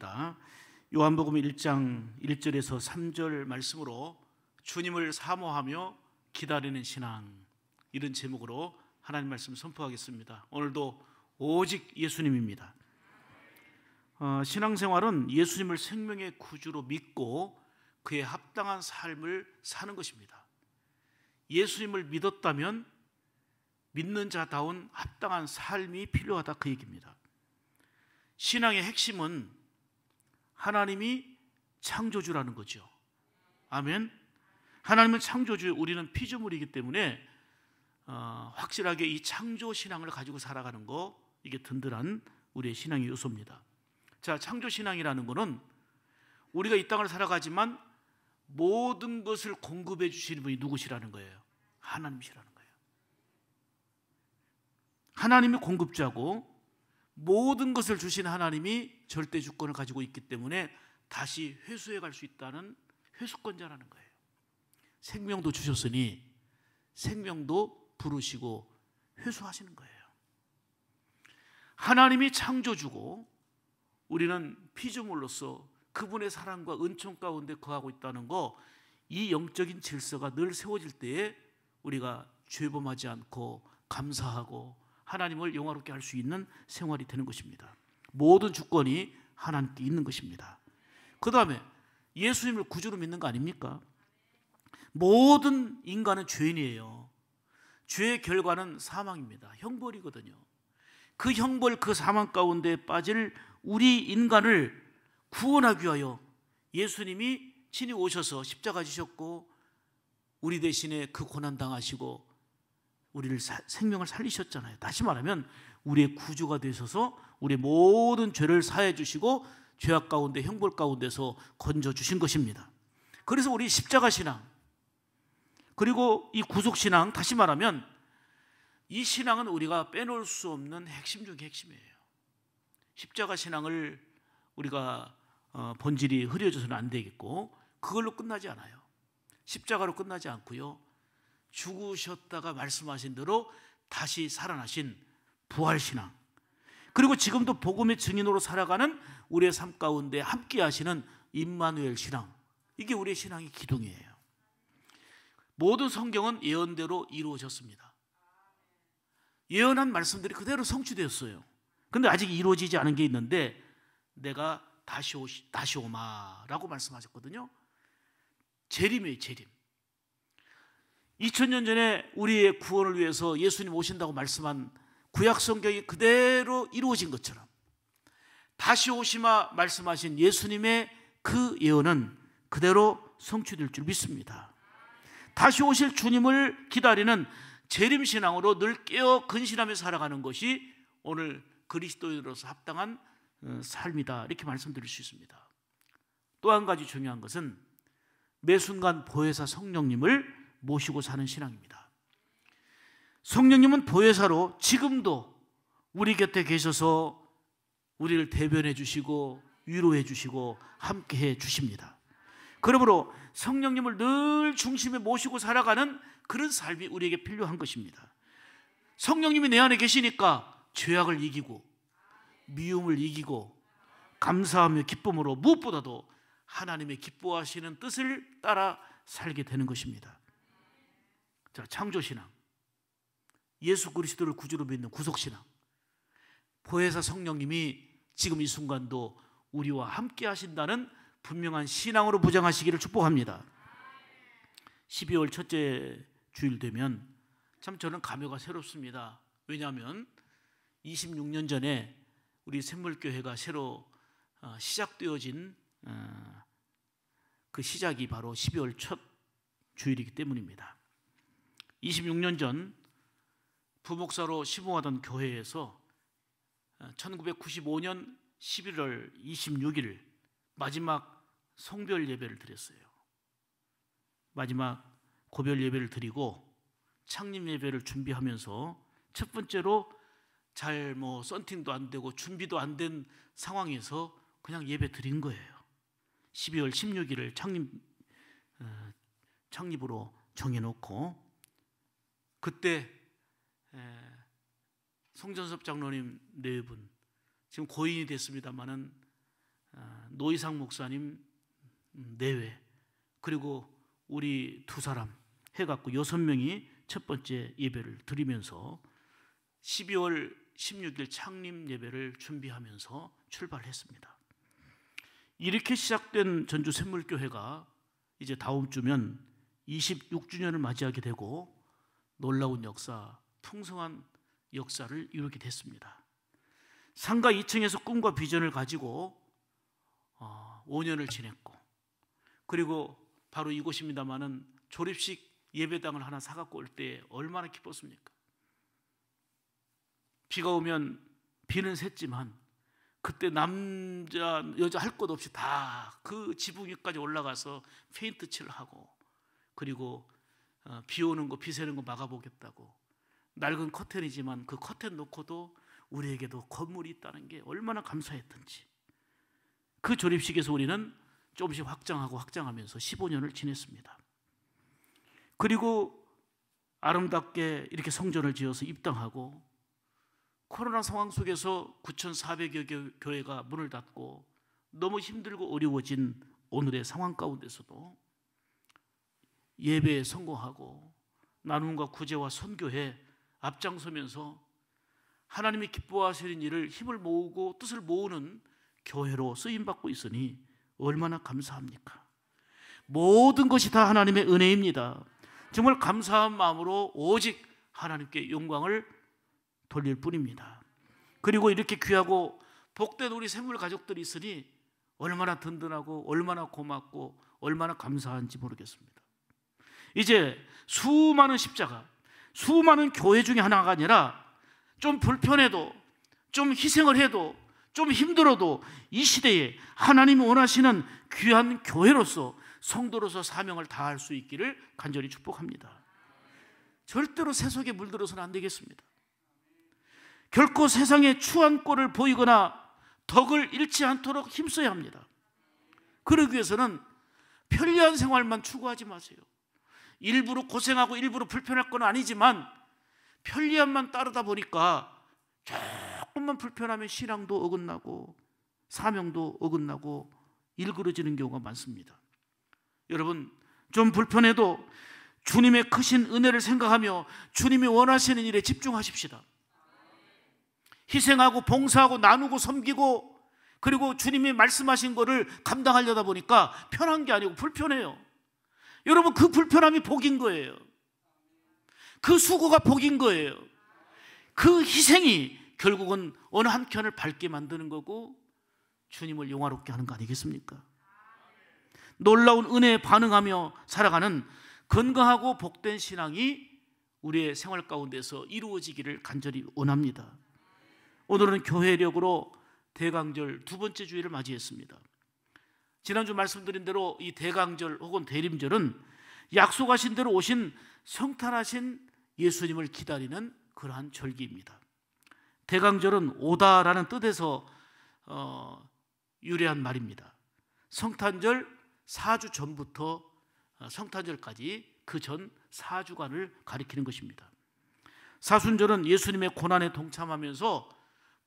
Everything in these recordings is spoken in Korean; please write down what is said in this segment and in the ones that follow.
합니다. 요한복음 1장 1절에서 3절 말씀으로 주님을 사모하며 기다리는 신앙, 이런 제목으로 하나님 말씀 선포하겠습니다. 오늘도 오직 예수님입니다. 신앙생활은 예수님을 생명의 구주로 믿고 그에 합당한 삶을 사는 것입니다. 예수님을 믿었다면 믿는 자다운 합당한 삶이 필요하다, 그 얘기입니다. 신앙의 핵심은 하나님이 창조주라는 거죠. 아멘. 하나님은 창조주, 우리는 피조물이기 때문에 확실하게 이 창조신앙을 가지고 살아가는 거, 이게 든든한 우리의 신앙의 요소입니다. 자, 창조신앙이라는 거는 우리가 이 땅을 살아가지만 모든 것을 공급해 주시는 분이 누구시라는 거예요? 하나님이시라는 거예요. 하나님이 공급자고 모든 것을 주신 하나님이 절대 주권을 가지고 있기 때문에 다시 회수해 갈 수 있다는 회수권자라는 거예요. 생명도 주셨으니 생명도 부르시고 회수하시는 거예요. 하나님이 창조주고 우리는 피조물로서 그분의 사랑과 은총 가운데 거하고 있다는 거, 이 영적인 질서가 늘 세워질 때에 우리가 죄범하지 않고 감사하고 하나님을 영화롭게 할 수 있는 생활이 되는 것입니다. 모든 주권이 하나님께 있는 것입니다. 그 다음에 예수님을 구주로 믿는 거 아닙니까? 모든 인간은 죄인이에요. 죄의 결과는 사망입니다. 형벌이거든요. 그 형벌, 그 사망 가운데 빠질 우리 인간을 구원하기 위하여 예수님이 친히 오셔서 십자가 지셨고 우리 대신에 그 고난 당하시고 우리를 생명을 살리셨잖아요. 다시 말하면 우리의 구주가 되셔서 우리의 모든 죄를 사해 주시고 죄악 가운데, 형벌 가운데서 건져 주신 것입니다. 그래서 우리 십자가 신앙, 그리고 이 구속 신앙, 다시 말하면 이 신앙은 우리가 빼놓을 수 없는 핵심 중에 핵심이에요. 십자가 신앙을 우리가 본질이 흐려져서는 안 되겠고, 그걸로 끝나지 않아요. 십자가로 끝나지 않고요, 죽으셨다가 말씀하신 대로 다시 살아나신 부활신앙, 그리고 지금도 복음의 증인으로 살아가는 우리의 삶 가운데 함께 하시는 임마누엘 신앙, 이게 우리의 신앙의 기둥이에요. 모든 성경은 예언대로 이루어졌습니다. 예언한 말씀들이 그대로 성취되었어요. 그런데 아직 이루어지지 않은 게 있는데, 내가 다시 오마라고 말씀하셨거든요. 재림이에요, 재림. 2000년 전에 우리의 구원을 위해서 예수님 오신다고 말씀한 구약 성경이 그대로 이루어진 것처럼 다시 오시마 말씀하신 예수님의 그 예언은 그대로 성취될 줄 믿습니다. 다시 오실 주님을 기다리는 재림신앙으로 늘 깨어 근신하며 살아가는 것이 오늘 그리스도인으로서 합당한 삶이다, 이렇게 말씀드릴 수 있습니다. 또 한 가지 중요한 것은 매 순간 보혜사 성령님을 모시고 사는 신앙입니다. 성령님은 보혜사로 지금도 우리 곁에 계셔서 우리를 대변해 주시고 위로해 주시고 함께해 주십니다. 그러므로 성령님을 늘 중심에 모시고 살아가는 그런 삶이 우리에게 필요한 것입니다. 성령님이 내 안에 계시니까 죄악을 이기고 미움을 이기고 감사하며 기쁨으로 무엇보다도 하나님의 기뻐하시는 뜻을 따라 살게 되는 것입니다. 자, 창조신앙, 예수 그리스도를 구주로 믿는 구속신앙, 보혜사 성령님이 지금 이 순간도 우리와 함께 하신다는 분명한 신앙으로 무장하시기를 축복합니다. 12월 첫째 주일 되면 참 저는 감회가 새롭습니다. 왜냐하면 26년 전에 우리 샘물교회가 새로 시작되어진 그 시작이 바로 12월 첫 주일이기 때문입니다. 26년 전 부목사로 시봉하던 교회에서 1995년 11월 26일 마지막 성별 예배를 드렸어요. 마지막 고별 예배를 드리고 창립 예배를 준비하면서 첫 번째로 잘 썬팅도 안 되고 준비도 안 된 상황에서 그냥 예배 드린 거예요. 12월 16일을 창립으로 정해놓고, 그때 송전섭 장로님 네 분, 지금 고인이 됐습니다마는 노이상 목사님 내외, 그리고 우리 두 사람 해갖고 6명이 첫 번째 예배를 드리면서 12월 16일 창립 예배를 준비하면서 출발했습니다. 이렇게 시작된 전주 샘물교회가 이제 다음 주면 26주년을 맞이하게 되고 놀라운 역사, 풍성한 역사를 이루게 됐습니다. 상가 2층에서 꿈과 비전을 가지고 5년을 지냈고, 그리고 바로 이곳입니다마는 졸업식 예배당을 하나 사갖고 올 때 얼마나 기뻤습니까? 비가 오면 비는 샜지만 그때 남자 여자 할 것 없이 다 그 지붕 위까지 올라가서 페인트 칠을 하고, 그리고 비 오는 거 비 새는 거 막아보겠다고 낡은 커튼이지만 그 커튼 놓고도 우리에게도 건물이 있다는 게 얼마나 감사했던지, 그 졸업식에서 우리는 조금씩 확장하면서 15년을 지냈습니다. 그리고 아름답게 이렇게 성전을 지어서 입당하고, 코로나 상황 속에서 9,400여 교회가 문을 닫고 너무 힘들고 어려워진 오늘의 상황 가운데서도 예배에 성공하고 나눔과 구제와 선교에 앞장서면서 하나님이 기뻐하시는 일을 힘을 모으고 뜻을 모으는 교회로 쓰임받고 있으니 얼마나 감사합니까? 모든 것이 다 하나님의 은혜입니다. 정말 감사한 마음으로 오직 하나님께 영광을 돌릴 뿐입니다. 그리고 이렇게 귀하고 복된 우리 샘물 가족들이 있으니 얼마나 든든하고 얼마나 고맙고 얼마나 감사한지 모르겠습니다. 이제 수많은 십자가, 수많은 교회 중에 하나가 아니라 좀 불편해도, 좀 희생을 해도, 좀 힘들어도 이 시대에 하나님이 원하시는 귀한 교회로서, 성도로서 사명을 다할 수 있기를 간절히 축복합니다. 절대로 세속에 물들어서는 안 되겠습니다. 결코 세상에 추한 꼴을 보이거나 덕을 잃지 않도록 힘써야 합니다. 그러기 위해서는 편리한 생활만 추구하지 마세요. 일부러 고생하고 일부러 불편할 건 아니지만 편리함만 따르다 보니까 조금만 불편하면 신앙도 어긋나고 사명도 어긋나고 일그러지는 경우가 많습니다. 여러분, 좀 불편해도 주님의 크신 은혜를 생각하며 주님이 원하시는 일에 집중하십시다. 희생하고 봉사하고 나누고 섬기고, 그리고 주님이 말씀하신 거를 감당하려다 보니까 편한 게 아니고 불편해요. 여러분, 그 불편함이 복인 거예요. 그 수고가 복인 거예요. 그 희생이 결국은 어느 한켠을 밝게 만드는 거고 주님을 영화롭게 하는 거 아니겠습니까? 놀라운 은혜에 반응하며 살아가는 건강하고 복된 신앙이 우리의 생활 가운데서 이루어지기를 간절히 원합니다. 오늘은 교회력으로 대강절 두 번째 주일을 맞이했습니다. 지난주 말씀드린 대로 이 대강절 혹은 대림절은 약속하신 대로 오신 성탄하신 예수님을 기다리는 그러한 절기입니다. 대강절은 오다라는 뜻에서 유래한 말입니다. 성탄절 4주 전부터 성탄절까지 그 전 4주간을 가리키는 것입니다. 사순절은 예수님의 고난에 동참하면서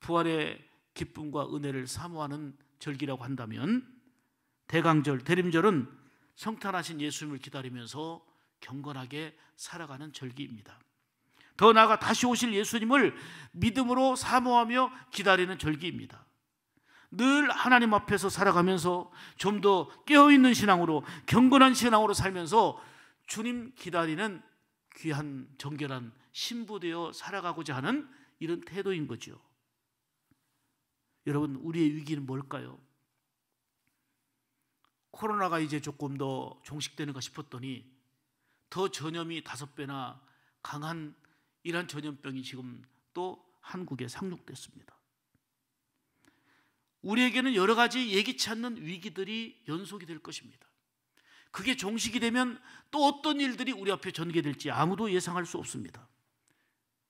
부활의 기쁨과 은혜를 사모하는 절기라고 한다면, 대강절, 대림절은 성탄하신 예수님을 기다리면서 경건하게 살아가는 절기입니다. 더 나아가 다시 오실 예수님을 믿음으로 사모하며 기다리는 절기입니다. 늘 하나님 앞에서 살아가면서 좀 더 깨어있는 신앙으로, 경건한 신앙으로 살면서 주님 기다리는 귀한 정결한 신부되어 살아가고자 하는 이런 태도인 거죠. 여러분, 우리의 위기는 뭘까요? 코로나가 이제 조금 더 종식되는가 싶었더니 더 전염이 5배나 강한 이러한 전염병이 지금 또 한국에 상륙됐습니다. 우리에게는 여러 가지 예기치 않는 위기들이 연속이 될 것입니다. 그게 종식이 되면 또 어떤 일들이 우리 앞에 전개될지 아무도 예상할 수 없습니다.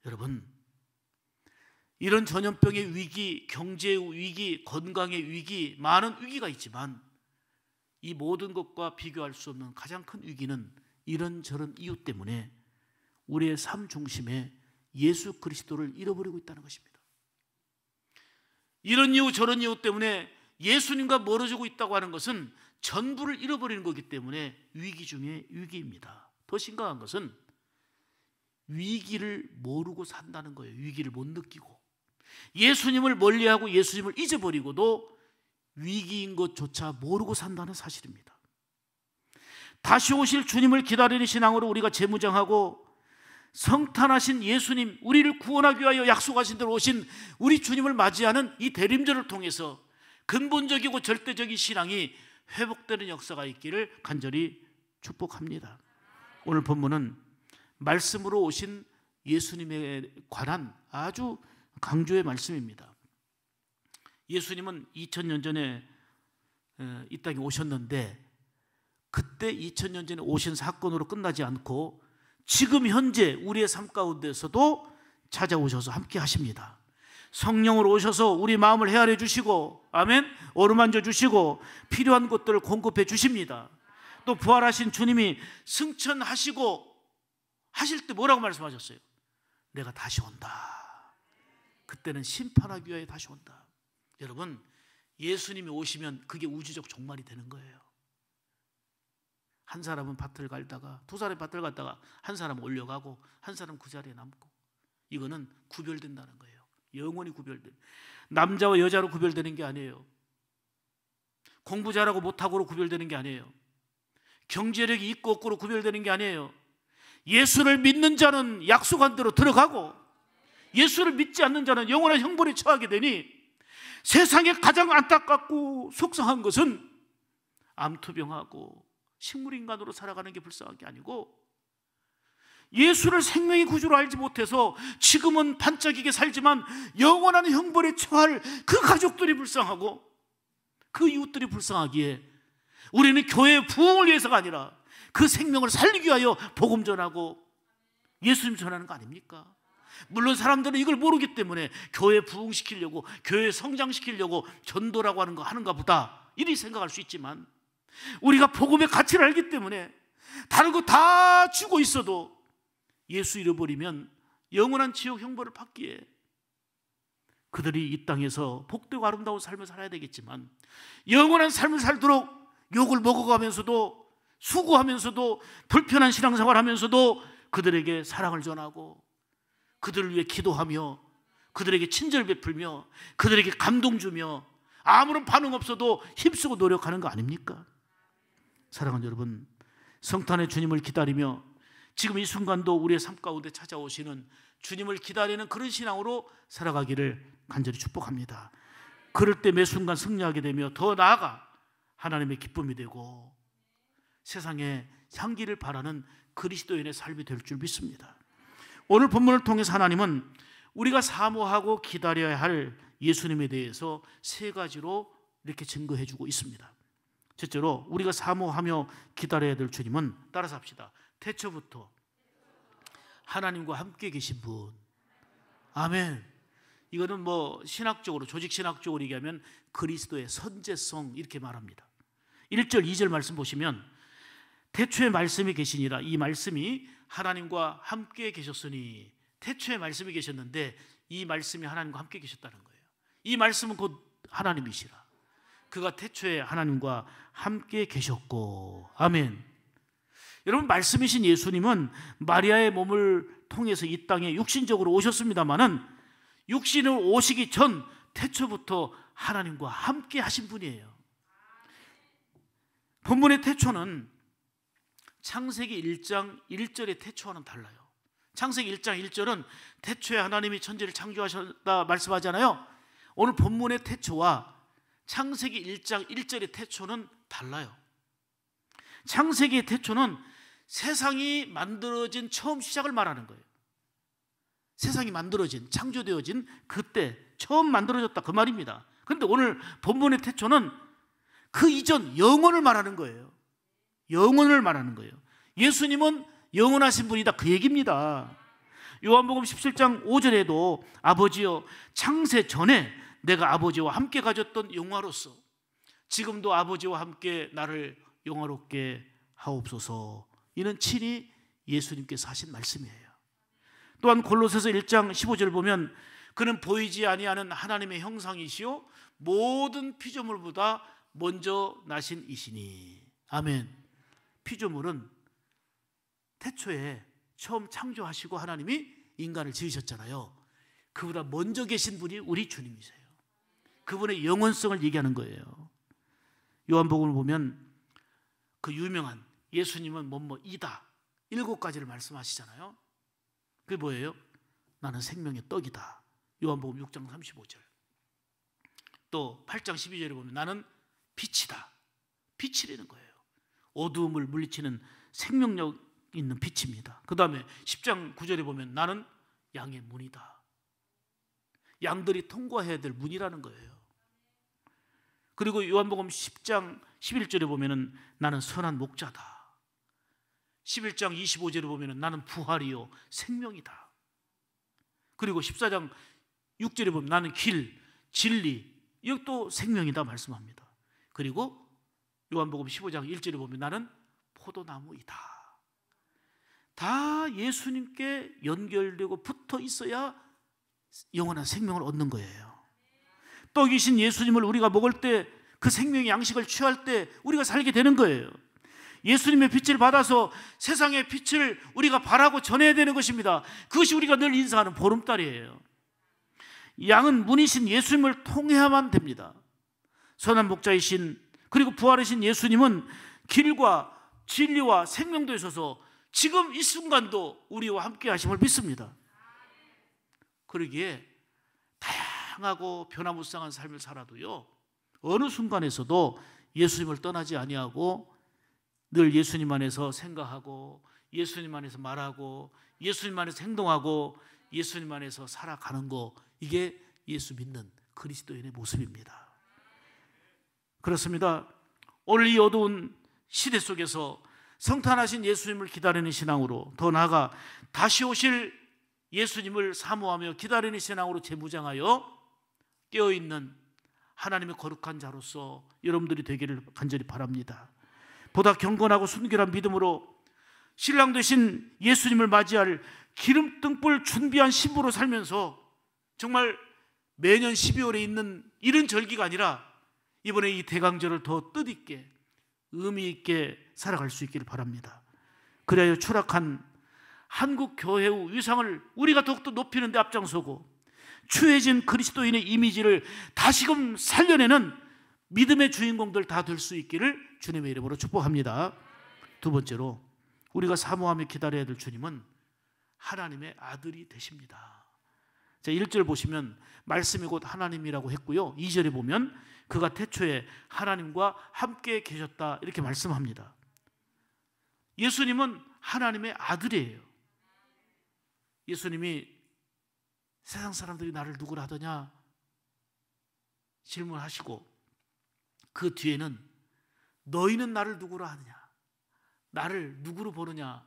여러분, 이런 전염병의 위기, 경제의 위기, 건강의 위기, 많은 위기가 있지만 이 모든 것과 비교할 수 없는 가장 큰 위기는 이런저런 이유 때문에 우리의 삶 중심에 예수 그리스도를 잃어버리고 있다는 것입니다. 이런 이유 저런 이유 때문에 예수님과 멀어지고 있다고 하는 것은 전부를 잃어버리는 거기 때문에 위기 중에 위기입니다. 더 심각한 것은 위기를 모르고 산다는 거예요. 위기를 못 느끼고 예수님을 멀리하고 예수님을 잊어버리고도 위기인 것조차 모르고 산다는 사실입니다. 다시 오실 주님을 기다리는 신앙으로 우리가 재무장하고 성탄하신 예수님, 우리를 구원하기 위하여 약속하신 대로 오신 우리 주님을 맞이하는 이 대림절을 통해서 근본적이고 절대적인 신앙이 회복되는 역사가 있기를 간절히 축복합니다. 오늘 본문은 말씀으로 오신 예수님에 관한 아주 강조의 말씀입니다. 예수님은 2000년 전에 이 땅에 오셨는데 그때 2000년 전에 오신 사건으로 끝나지 않고 지금 현재 우리의 삶 가운데서도 찾아오셔서 함께 하십니다. 성령으로 오셔서 우리 마음을 헤아려 주시고, 아멘, 어루만져 주시고 필요한 것들을 공급해 주십니다. 또 부활하신 주님이 승천하시고 하실 때 뭐라고 말씀하셨어요? 내가 다시 온다. 그때는 심판하기 위하여 다시 온다. 여러분, 예수님이 오시면 그게 우주적 종말이 되는 거예요. 한 사람은 밭을 갈다가, 두 사람이 밭을 갔다가 한 사람은 올려가고 한 사람은 그 자리에 남고, 이거는 구별된다는 거예요. 영원히 구별된, 남자와 여자로 구별되는 게 아니에요. 공부 잘하고 못하고로 구별되는 게 아니에요. 경제력이 있고 없고로 구별되는 게 아니에요. 예수를 믿는 자는 약속한 대로 들어가고 예수를 믿지 않는 자는 영원한 형벌에 처하게 되니, 세상에 가장 안타깝고 속상한 것은 암투병하고 식물인간으로 살아가는 게 불쌍한 게 아니고, 예수를 생명의 구주로 알지 못해서 지금은 반짝이게 살지만 영원한 형벌에 처할 그 가족들이 불쌍하고 그 이웃들이 불쌍하기에 우리는 교회의 부흥을 위해서가 아니라 그 생명을 살리기 위하여 복음 전하고 예수님 전하는 거 아닙니까? 물론 사람들은 이걸 모르기 때문에 교회 부흥시키려고, 교회 성장시키려고 전도라고 하는 거 하는가 보다 이리 생각할 수 있지만, 우리가 복음의 가치를 알기 때문에 다른 거 다 주고 있어도 예수 잃어버리면 영원한 지옥 형벌을 받기에 그들이 이 땅에서 복되고 아름다운 삶을 살아야 되겠지만, 영원한 삶을 살도록 욕을 먹어가면서도 수고하면서도 불편한 신앙생활 하면서도 그들에게 사랑을 전하고 그들을 위해 기도하며 그들에게 친절 베풀며 그들에게 감동 주며 아무런 반응 없어도 힘쓰고 노력하는 거 아닙니까? 사랑하는 여러분, 성탄의 주님을 기다리며 지금 이 순간도 우리의 삶 가운데 찾아오시는 주님을 기다리는 그런 신앙으로 살아가기를 간절히 축복합니다. 그럴 때 매 순간 승리하게 되며 더 나아가 하나님의 기쁨이 되고 세상에 향기를 바라는 그리스도인의 삶이 될 줄 믿습니다. 오늘 본문을 통해서 하나님은 우리가 사모하고 기다려야 할 예수님에 대해서 세 가지로 이렇게 증거해 주고 있습니다. 첫째로 우리가 사모하며 기다려야 될 주님은, 따라서 합시다, 태초부터 하나님과 함께 계신 분. 아멘. 이거는 뭐 신학적으로, 조직 신학적으로 얘기하면 그리스도의 선제성 이렇게 말합니다. 1절 2절 말씀 보시면 태초에 말씀이 계시니라, 이 말씀이 하나님과 함께 계셨으니, 태초에 말씀이 계셨는데 이 말씀이 하나님과 함께 계셨다는 거예요. 이 말씀은 곧 하나님이시라. 그가 태초에 하나님과 함께 계셨고, 아멘. 여러분, 말씀이신 예수님은 마리아의 몸을 통해서 이 땅에 육신적으로 오셨습니다마는 육신을 오시기 전 태초부터 하나님과 함께 하신 분이에요. 본문의 태초는 창세기 1장 1절의 태초와는 달라요. 창세기 1장 1절은 태초에 하나님이 천지를 창조하셨다 말씀하잖아요. 오늘 본문의 태초와 창세기 1장 1절의 태초는 달라요. 창세기의 태초는 세상이 만들어진 처음 시작을 말하는 거예요. 세상이 만들어진, 창조되어진 그때 처음 만들어졌다 그 말입니다. 그런데 오늘 본문의 태초는 그 이전 영원을 말하는 거예요. 영원을 말하는 거예요. 예수님은 영원하신 분이다 그 얘기입니다. 요한복음 17장 5절에도 아버지여, 창세 전에 내가 아버지와 함께 가졌던 영화로서 지금도 아버지와 함께 나를 영화롭게 하옵소서, 이는 친히 예수님께서 하신 말씀이에요. 또한 골로새서 1장 15절 보면 그는 보이지 아니하는 하나님의 형상이시요 모든 피조물보다 먼저 나신 이시니. 아멘. 피조물은 태초에 처음 창조하시고 하나님이 인간을 지으셨잖아요. 그보다 먼저 계신 분이 우리 주님이세요. 그분의 영원성을 얘기하는 거예요. 요한복음을 보면 그 유명한 예수님은 뭐뭐이다 7가지를 말씀하시잖아요. 그게 뭐예요? 나는 생명의 떡이다. 요한복음 6장 35절. 또 8장 12절에 보면 나는 빛이다. 빛이라는 거예요. 어두움을 물리치는 생명력 있는 빛입니다. 그 다음에 10장 9절에 보면 나는 양의 문이다. 양들이 통과해야 될 문이라는 거예요. 그리고 요한복음 10장 11절에 보면 나는 선한 목자다. 11장 25절에 보면 나는 부활이요 생명이다. 그리고 14장 6절에 보면 나는 길, 진리, 이것도 생명이다 말씀합니다. 그리고 요한복음 15장 1절에 보면 나는 포도나무이다. 다 예수님께 연결되고 붙어 있어야 영원한 생명을 얻는 거예요. 떡이신 예수님을 우리가 먹을 때, 그 생명의 양식을 취할 때 우리가 살게 되는 거예요. 예수님의 빛을 받아서 세상의 빛을 우리가 바라고 전해야 되는 것입니다. 그것이 우리가 늘 인사하는 보름달이에요. 양은 문이신 예수님을 통해야만 됩니다. 선한 목자이신 그리고 부활이신 예수님은 길과 진리와 생명도 있어서 지금 이 순간도 우리와 함께 하심을 믿습니다. 그러기에 다양하고 변화무쌍한 삶을 살아도요, 어느 순간에서도 예수님을 떠나지 아니하고 늘 예수님 안에서 생각하고 예수님 안에서 말하고 예수님 안에서 행동하고 예수님 안에서 살아가는 거, 이게 예수 믿는 그리스도인의 모습입니다. 그렇습니다. 오늘 이 어두운 시대 속에서 성탄하신 예수님을 기다리는 신앙으로, 더 나아가 다시 오실 예수님을 사모하며 기다리는 신앙으로 재무장하여 깨어있는 하나님의 거룩한 자로서 여러분들이 되기를 간절히 바랍니다. 보다 경건하고 순결한 믿음으로 신랑 되신 예수님을 맞이할 기름 등불 준비한 신부로 살면서 정말 매년 12월에 있는 이런 절기가 아니라 이번에 이 대강절을 더 뜻있게 의미 있게 살아갈 수 있기를 바랍니다. 그래야 추락한 한국 교회의 위상을 우리가 더욱더 높이는 데 앞장서고 추해진 그리스도인의 이미지를 다시금 살려내는 믿음의 주인공들 다 될 수 있기를 주님의 이름으로 축복합니다. 두 번째로 우리가 사모하며 기다려야 될 주님은 하나님의 아들이 되십니다. 자, 1절 보시면 말씀이 곧 하나님이라고 했고요, 2절에 보면 그가 태초에 하나님과 함께 계셨다 이렇게 말씀합니다. 예수님은 하나님의 아들이에요. 예수님이 세상 사람들이 나를 누구라 하더냐 질문하시고 그 뒤에는 너희는 나를 누구라 하느냐, 나를 누구로 보느냐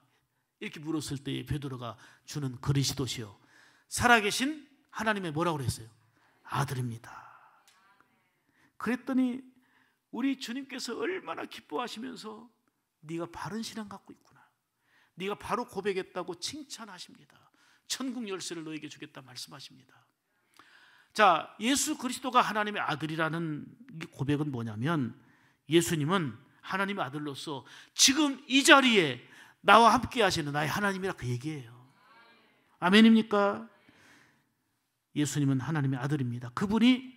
이렇게 물었을 때에 베드로가 주는 그리스도시요 살아계신 하나님의 뭐라고 그랬어요? 아들입니다. 그랬더니 우리 주님께서 얼마나 기뻐하시면서 네가 바른 신앙 갖고 있구나, 네가 바로 고백했다고 칭찬하십니다. 천국 열쇠를 너에게 주겠다 말씀하십니다. 자, 예수 그리스도가 하나님의 아들이라는 고백은 뭐냐면 예수님은 하나님의 아들로서 지금 이 자리에 나와 함께 하시는 나의 하나님이라 그 얘기예요. 아멘입니까? 예수님은 하나님의 아들입니다. 그분이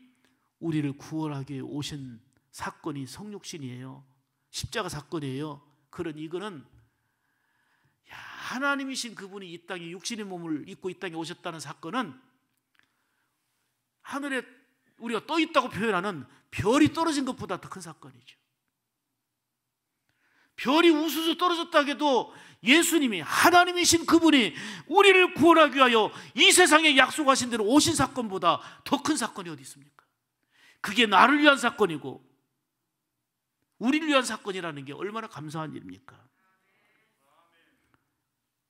우리를 구원하기 위해 오신 사건이 성육신이에요. 십자가 사건이에요. 그러니 이거는 하나님이신 그분이 이 땅에 육신의 몸을 입고 이 땅에 오셨다는 사건은 하늘에 우리가 떠 있다고 표현하는 별이 떨어진 것보다 더 큰 사건이죠. 별이 우수수 떨어졌다 해도 예수님이 하나님이신 그분이 우리를 구원하기 위하여 이 세상에 약속하신 대로 오신 사건보다 더 큰 사건이 어디 있습니까? 그게 나를 위한 사건이고 우리를 위한 사건이라는 게 얼마나 감사한 일입니까?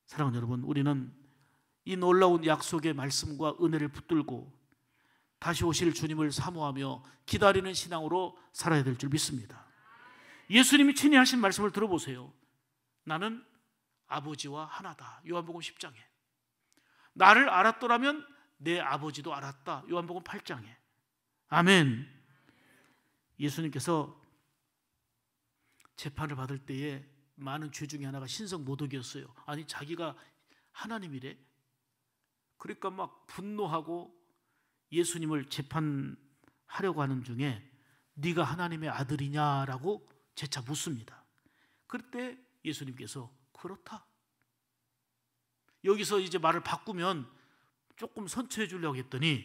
사랑하는 여러분, 우리는 이 놀라운 약속의 말씀과 은혜를 붙들고 다시 오실 주님을 사모하며 기다리는 신앙으로 살아야 될 줄 믿습니다. 예수님이 친히 하신 말씀을 들어보세요. 나는 아버지와 하나다. 요한복음 10장에 나를 알았더라면 내 아버지도 알았다. 요한복음 8장에. 아멘. 예수님께서 재판을 받을 때에 많은 죄 중에 하나가 신성모독이었어요. 아니 자기가 하나님이래. 그러니까 막 분노하고 예수님을 재판하려고 하는 중에 네가 하나님의 아들이냐라고 재차 묻습니다. 그때 예수님께서 그렇다. 여기서 이제 말을 바꾸면 조금 선처해 주려고 했더니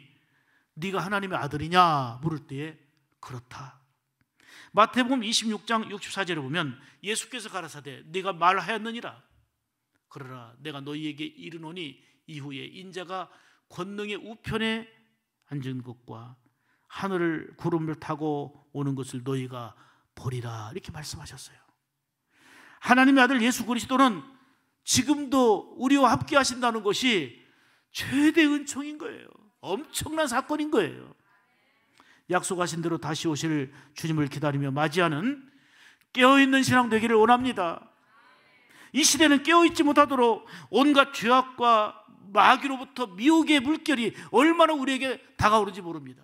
네가 하나님의 아들이냐 물을 때에 그렇다. 마태복음 26장 64절에 보면 예수께서 가라사대 네가 말하였느니라. 그러나 내가 너희에게 이르노니 이후에 인자가 권능의 우편에 앉은 것과 하늘을 구름을 타고 오는 것을 너희가 보리라. 이렇게 말씀하셨어요. 하나님의 아들 예수 그리스도는 지금도 우리와 함께 하신다는 것이 최대 은총인 거예요. 엄청난 사건인 거예요. 약속하신 대로 다시 오실 주님을 기다리며 맞이하는 깨어있는 신앙 되기를 원합니다. 이 시대는 깨어있지 못하도록 온갖 죄악과 마귀로부터 미혹의 물결이 얼마나 우리에게 다가오는지 모릅니다.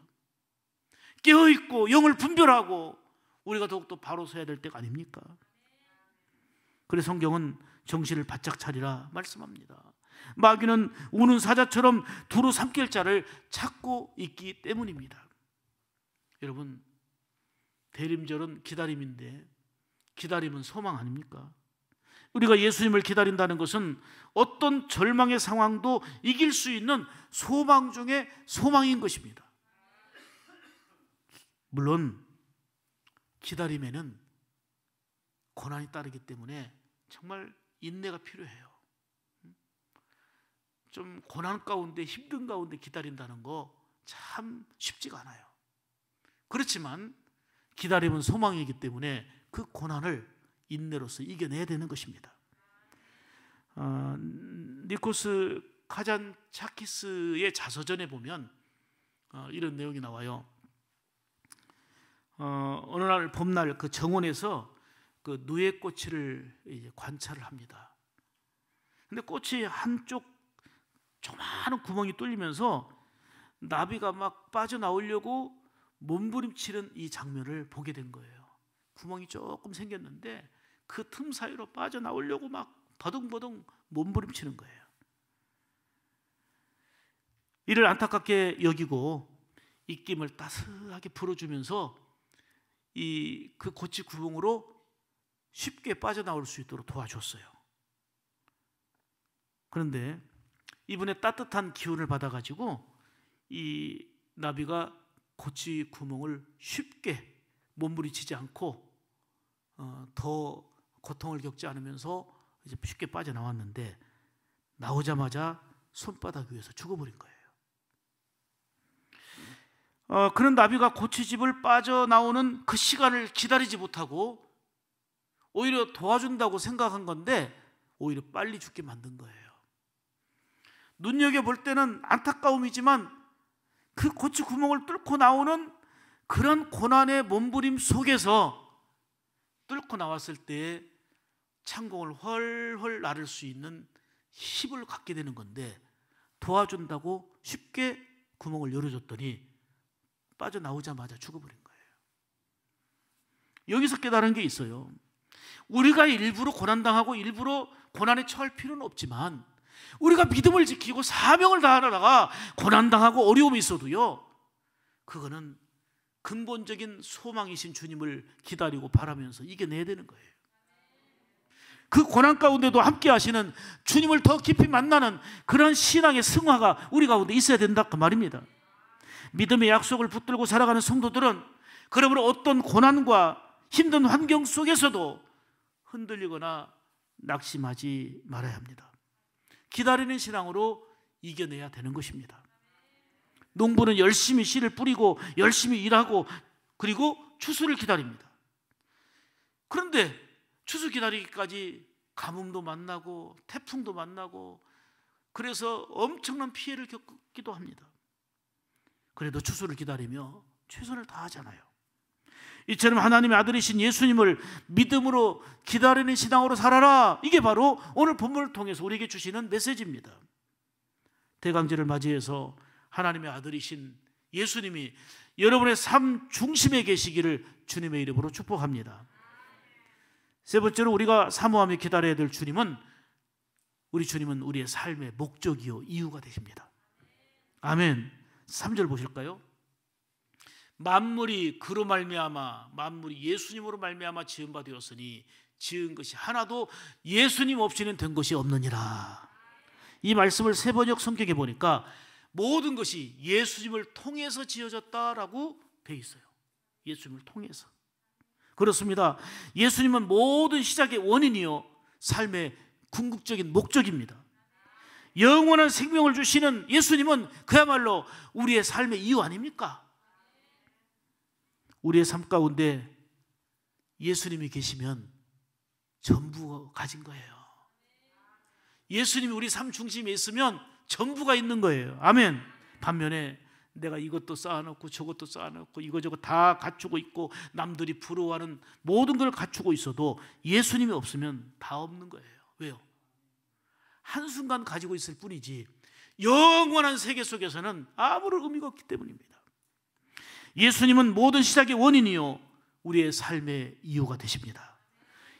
깨어있고 영을 분별하고 우리가 더욱더 바로 서야 될 때가 아닙니까? 그래서 성경은 정신을 바짝 차리라 말씀합니다. 마귀는 우는 사자처럼 두루 삼킬 자를 찾고 있기 때문입니다. 여러분, 대림절은 기다림인데 기다림은 소망 아닙니까? 우리가 예수님을 기다린다는 것은 어떤 절망의 상황도 이길 수 있는 소망 중에 소망인 것입니다. 물론 기다림에는 고난이 따르기 때문에 정말 인내가 필요해요. 좀 고난 가운데 힘든 가운데 기다린다는 거 참 쉽지가 않아요. 그렇지만 기다림은 소망이기 때문에 그 고난을 인내로서 이겨내야 되는 것입니다. 니코스 카잔차키스의 자서전에 보면 이런 내용이 나와요. 어느 날 봄날 그 정원에서 그 누에꽃을 이제 관찰을 합니다. 근데 꽃이 한쪽 조그마한 구멍이 뚫리면서 나비가 막 빠져나오려고 몸부림치는 이 장면을 보게 된 거예요. 구멍이 조금 생겼는데 그 틈 사이로 빠져나오려고 막 버둥버둥 몸부림치는 거예요. 이를 안타깝게 여기고 입김을 따스하게 불어주면서 그 고치 구멍으로 쉽게 빠져나올 수 있도록 도와줬어요. 그런데 이분의 따뜻한 기운을 받아가지고 이 나비가 고치 구멍을 쉽게 몸부림치지 않고 더 고통을 겪지 않으면서 이제 쉽게 빠져나왔는데 나오자마자 손바닥 위에서 죽어버린 거예요. 그런 나비가 고치집을 빠져나오는 그 시간을 기다리지 못하고 오히려 도와준다고 생각한 건데 오히려 빨리 죽게 만든 거예요. 눈여겨볼 때는 안타까움이지만 그 고치 구멍을 뚫고 나오는 그런 고난의 몸부림 속에서 뚫고 나왔을 때 창공을 훨훨 나를 수 있는 힘을 갖게 되는 건데 도와준다고 쉽게 구멍을 열어줬더니 빠져나오자마자 죽어버린 거예요. 여기서 깨달은 게 있어요. 우리가 일부러 고난당하고 일부러 고난에 처할 필요는 없지만 우리가 믿음을 지키고 사명을 다하다가 고난당하고 어려움이 있어도요, 그거는 근본적인 소망이신 주님을 기다리고 바라면서 이겨내야 되는 거예요. 그 고난 가운데도 함께 하시는 주님을 더 깊이 만나는 그런 신앙의 승화가 우리 가운데 있어야 된다 그 말입니다. 믿음의 약속을 붙들고 살아가는 성도들은 그러므로 어떤 고난과 힘든 환경 속에서도 흔들리거나 낙심하지 말아야 합니다. 기다리는 신앙으로 이겨내야 되는 것입니다. 농부는 열심히 씨를 뿌리고 열심히 일하고 그리고 추수를 기다립니다. 그런데 추수 기다리기까지 가뭄도 만나고 태풍도 만나고 그래서 엄청난 피해를 겪기도 합니다. 그래도 추수를 기다리며 최선을 다하잖아요. 이처럼 하나님의 아들이신 예수님을 믿음으로 기다리는 신앙으로 살아라. 이게 바로 오늘 본문을 통해서 우리에게 주시는 메시지입니다. 대강제를 맞이해서 하나님의 아들이신 예수님이 여러분의 삶 중심에 계시기를 주님의 이름으로 축복합니다. 세 번째로 우리가 사모하며 기다려야 될 주님은, 우리 주님은 우리의 삶의 목적이요 이유가 되십니다. 아멘. 3절 보실까요? 만물이 그로 말미암아, 만물이 예수님으로 말미암아 지은 바 되었으니 지은 것이 하나도 예수님 없이는 된 것이 없느니라. 이 말씀을 세번역 성경에 보니까 모든 것이 예수님을 통해서 지어졌다라고 되어 있어요. 예수님을 통해서. 그렇습니다. 예수님은 모든 시작의 원인이요 삶의 궁극적인 목적입니다. 영원한 생명을 주시는 예수님은 그야말로 우리의 삶의 이유 아닙니까? 우리의 삶 가운데 예수님이 계시면 전부 가진 거예요. 예수님이 우리 삶 중심에 있으면 전부가 있는 거예요. 아멘. 반면에 내가 이것도 쌓아놓고 저것도 쌓아놓고 이거저거 다 갖추고 있고 남들이 부러워하는 모든 걸 갖추고 있어도 예수님이 없으면 다 없는 거예요. 왜요? 한순간 가지고 있을 뿐이지 영원한 세계 속에서는 아무런 의미가 없기 때문입니다. 예수님은 모든 시작의 원인이요 우리의 삶의 이유가 되십니다.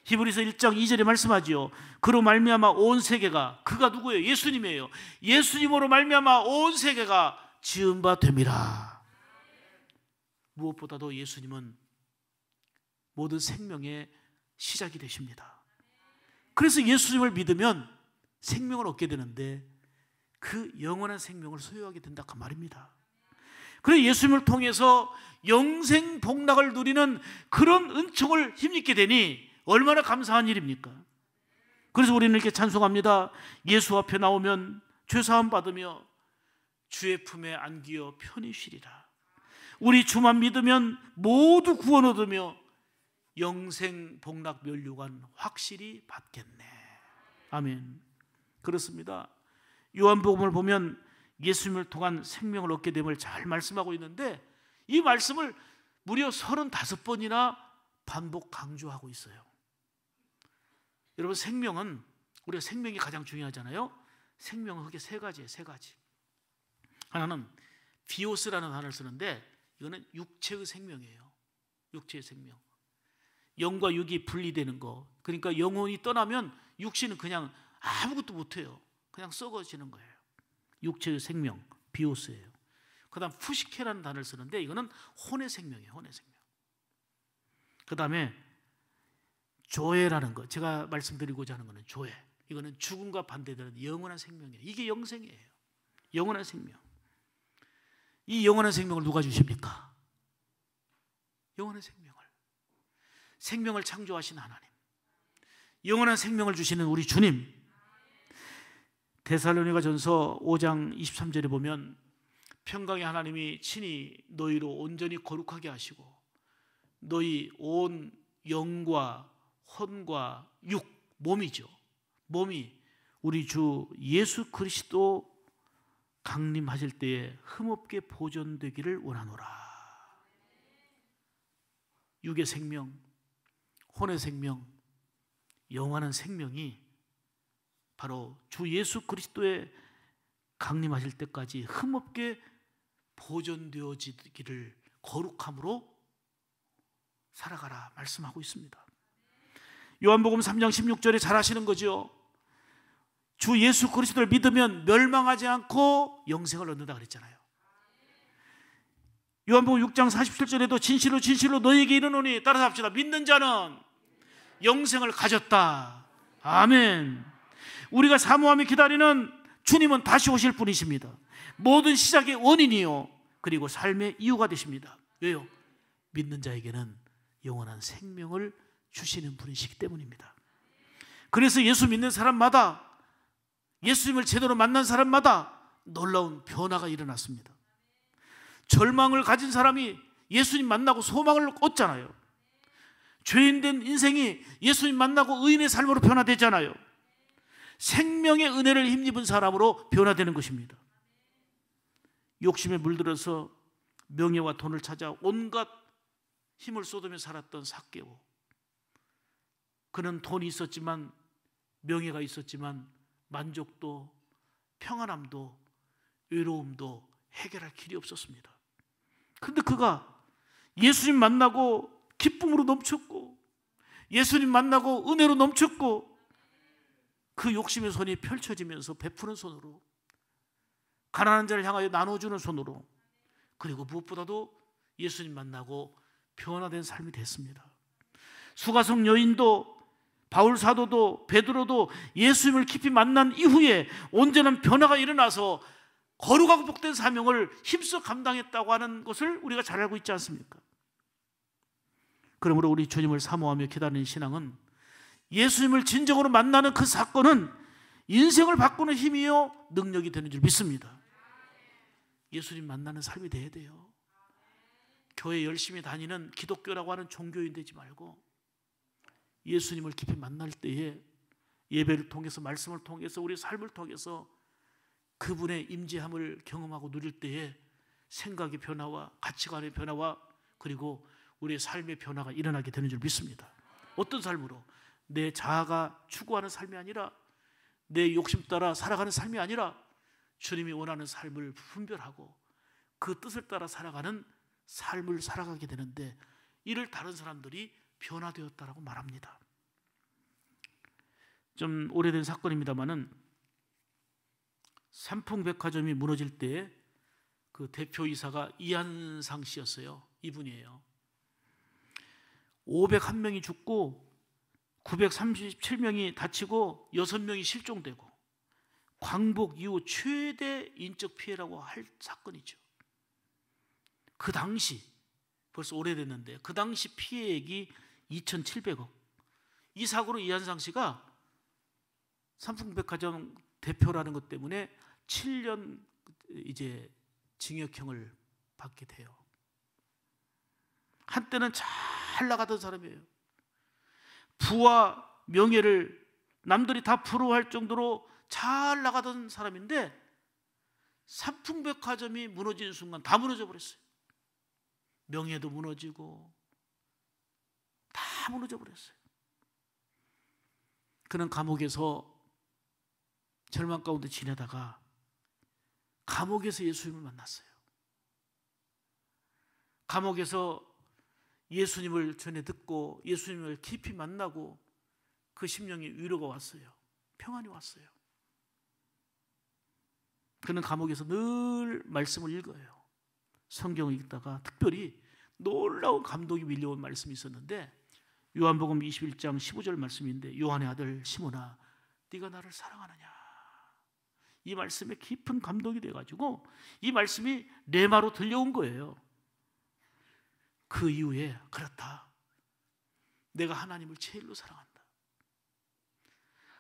히브리서 1장 2절에 말씀하지요. 그로 말미암아 온 세계가, 그가 누구예요? 예수님이에요. 예수님으로 말미암아 온 세계가 지은 바 됨이라. 무엇보다도 예수님은 모든 생명의 시작이 되십니다. 그래서 예수님을 믿으면 생명을 얻게 되는데 그 영원한 생명을 소유하게 된다 그 말입니다. 그래서 예수님을 통해서 영생 복락을 누리는 그런 은총을 힘입게 되니 얼마나 감사한 일입니까? 그래서 우리는 이렇게 찬송합니다. 예수 앞에 나오면 죄사함 받으며 주의 품에 안기어 편히 쉬리라. 우리 주만 믿으면 모두 구원 얻으며 영생 복락 면류관 확실히 받겠네. 아멘. 그렇습니다. 요한복음을 보면 예수님을 통한 생명을 얻게 됨을 잘 말씀하고 있는데 이 말씀을 무려 35번이나 반복 강조하고 있어요. 여러분, 생명은, 우리가 생명이 가장 중요하잖아요. 생명은 크게 세 가지예요. 세 가지. 하나는 비오스라는 단어를 쓰는데 이거는 육체의 생명이에요. 육체의 생명. 영과 육이 분리되는 거. 그러니까 영혼이 떠나면 육신은 그냥 아무것도 못해요. 그냥 썩어지는 거예요. 육체의 생명, 비오스예요. 그 다음 푸시케라는 단어를 쓰는데 이거는 혼의 생명이에요. 혼의 생명. 그 다음에 조에라는 거, 제가 말씀드리고자 하는 거는 조에. 이거는 죽음과 반대되는 영원한 생명이에요. 이게 영생이에요. 영원한 생명. 이 영원한 생명을 누가 주십니까? 영원한 생명을. 생명을 창조하신 하나님. 영원한 생명을 주시는 우리 주님. 데살로니가전서 5장 23절에 보면 평강의 하나님이 친히 너희로 온전히 거룩하게 하시고 너희 온 영과 혼과 육, 몸이죠. 몸이 우리 주 예수 그리스도 강림하실 때에 흠없게 보존되기를 원하노라. 육의 생명, 혼의 생명, 영원한 생명이 바로 주 예수 그리스도의 강림하실 때까지 흠없게 보존되어지기를 거룩함으로 살아가라 말씀하고 있습니다. 요한복음 3장 16절에 잘 하시는 거죠. 주 예수 그리스도를 믿으면 멸망하지 않고 영생을 얻는다 그랬잖아요. 요한복음 6장 47절에도 진실로 진실로 너희에게 이르노니, 따라서 합시다. 믿는 자는 영생을 가졌다. 아멘. 우리가 사모하며 기다리는 주님은 다시 오실 분이십니다. 모든 시작의 원인이요 그리고 삶의 이유가 되십니다. 왜요? 믿는 자에게는 영원한 생명을 주시는 분이시기 때문입니다. 그래서 예수 믿는 사람마다, 예수님을 제대로 만난 사람마다 놀라운 변화가 일어났습니다. 절망을 가진 사람이 예수님 만나고 소망을 얻잖아요. 죄인된 인생이 예수님 만나고 의인의 삶으로 변화되잖아요. 생명의 은혜를 힘입은 사람으로 변화되는 것입니다. 욕심에 물들어서 명예와 돈을 찾아 온갖 힘을 쏟으며 살았던 삭개오. 그는 돈이 있었지만, 명예가 있었지만 만족도, 평안함도, 외로움도, 해결할 길이 없었습니다. 그런데 그가 예수님 만나고 기쁨으로 넘쳤고, 예수님 만나고 은혜로 넘쳤고, 그 욕심의 손이 펼쳐지면서 베푸는 손으로, 가난한 자를 향하여 나눠주는 손으로, 그리고 무엇보다도 예수님 만나고 변화된 삶이 됐습니다. 수가성 여인도, 바울 사도도, 베드로도 예수님을 깊이 만난 이후에 온전한 변화가 일어나서 거룩하고 복된 사명을 힘써 감당했다고 하는 것을 우리가 잘 알고 있지 않습니까? 그러므로 우리 주님을 사모하며 기다리는 신앙은, 예수님을 진정으로 만나는 그 사건은 인생을 바꾸는 힘이요 능력이 되는 줄 믿습니다. 예수님 만나는 삶이 돼야 돼요. 교회 열심히 다니는 기독교라고 하는 종교인 되지 말고, 예수님을 깊이 만날 때에 예배를 통해서, 말씀을 통해서, 우리 삶을 통해서 그분의 임재함을 경험하고 누릴 때에 생각의 변화와 가치관의 변화와 그리고 우리의 삶의 변화가 일어나게 되는 줄 믿습니다. 어떤 삶으로? 내 자아가 추구하는 삶이 아니라, 내 욕심 따라 살아가는 삶이 아니라, 주님이 원하는 삶을 분별하고 그 뜻을 따라 살아가는 삶을 살아가게 되는데, 이를 다른 사람들이 변화되었다라고 말합니다. 좀 오래된 사건입니다만은, 삼풍백화점이 무너질 때 그 대표이사가 이한상 씨였어요. 이분이에요. 501명이 죽고 937명이 다치고 6명이 실종되고, 광복 이후 최대 인적 피해라고 할 사건이죠. 그 당시, 벌써 오래됐는데 그 당시 피해액이 2,700억. 이 사고로 이한상 씨가 삼풍백화점 대표라는 것 때문에 7년 이제 징역형을 받게 돼요. 한때는 잘 나가던 사람이에요. 부와 명예를 남들이 다 부러워할 정도로 잘 나가던 사람인데, 삼풍백화점이 무너지는 순간 다 무너져 버렸어요. 명예도 무너지고 다 무너져 버렸어요. 그는 감옥에서 절망 가운데 지내다가 감옥에서 예수님을 만났어요. 감옥에서 예수님을 전해 듣고 예수님을 깊이 만나고 그 심령에 위로가 왔어요. 평안이 왔어요. 그는 감옥에서 늘 말씀을 읽어요. 성경을 읽다가 특별히 놀라운 감동이 밀려온 말씀이 있었는데, 요한복음 21장 15절 말씀인데, 요한의 아들 시몬아, 네가 나를 사랑하느냐? 이 말씀에 깊은 감동이 돼가지고 이 말씀이 레마로 들려온 거예요. 그 이후에, 그렇다, 내가 하나님을 제일로 사랑한다.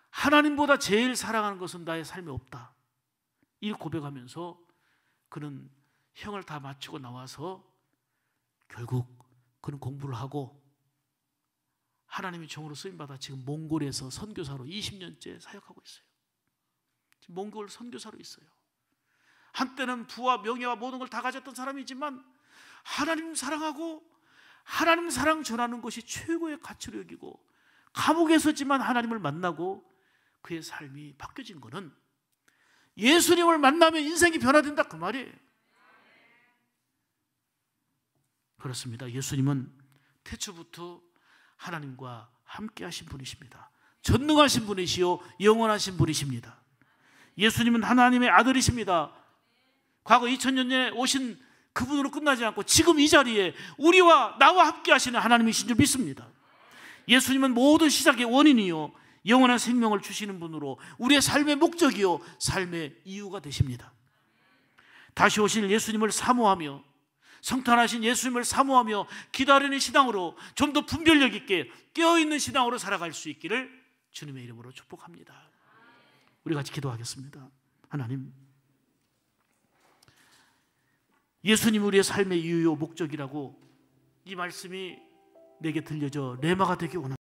하나님보다 제일 사랑하는 것은 나의 삶에 없다. 이 고백하면서 그는 형을 다 마치고 나와서 결국 그는 공부를 하고 하나님의 종으로 쓰임받아 지금 몽골에서 선교사로 20년째 사역하고 있어요. 지금 몽골 선교사로 있어요. 한때는 부와 명예와 모든 걸 다 가졌던 사람이지만 하나님 사랑하고 하나님 사랑 전하는 것이 최고의 가치로 여기고, 감옥에서지만 하나님을 만나고 그의 삶이 바뀌어진 것은 예수님을 만나면 인생이 변화된다, 그 말이에요. 그렇습니다. 예수님은 태초부터 하나님과 함께 하신 분이십니다. 전능하신 분이시요 영원하신 분이십니다. 예수님은 하나님의 아들이십니다. 과거 2000년 전에 오신 그분으로 끝나지 않고 지금 이 자리에 우리와 나와 함께 하시는 하나님이신 줄 믿습니다. 예수님은 모든 시작의 원인이요 영원한 생명을 주시는 분으로 우리의 삶의 목적이요 삶의 이유가 되십니다. 다시 오실 예수님을 사모하며, 성탄하신 예수님을 사모하며 기다리는 신앙으로 좀 더 분별력 있게 깨어있는 신앙으로 살아갈 수 있기를 주님의 이름으로 축복합니다. 우리 같이 기도하겠습니다. 하나님, 예수님 우리의 삶의 이유요 목적이라고 이 말씀이 내게 들려져 레마가 되기 원합니다.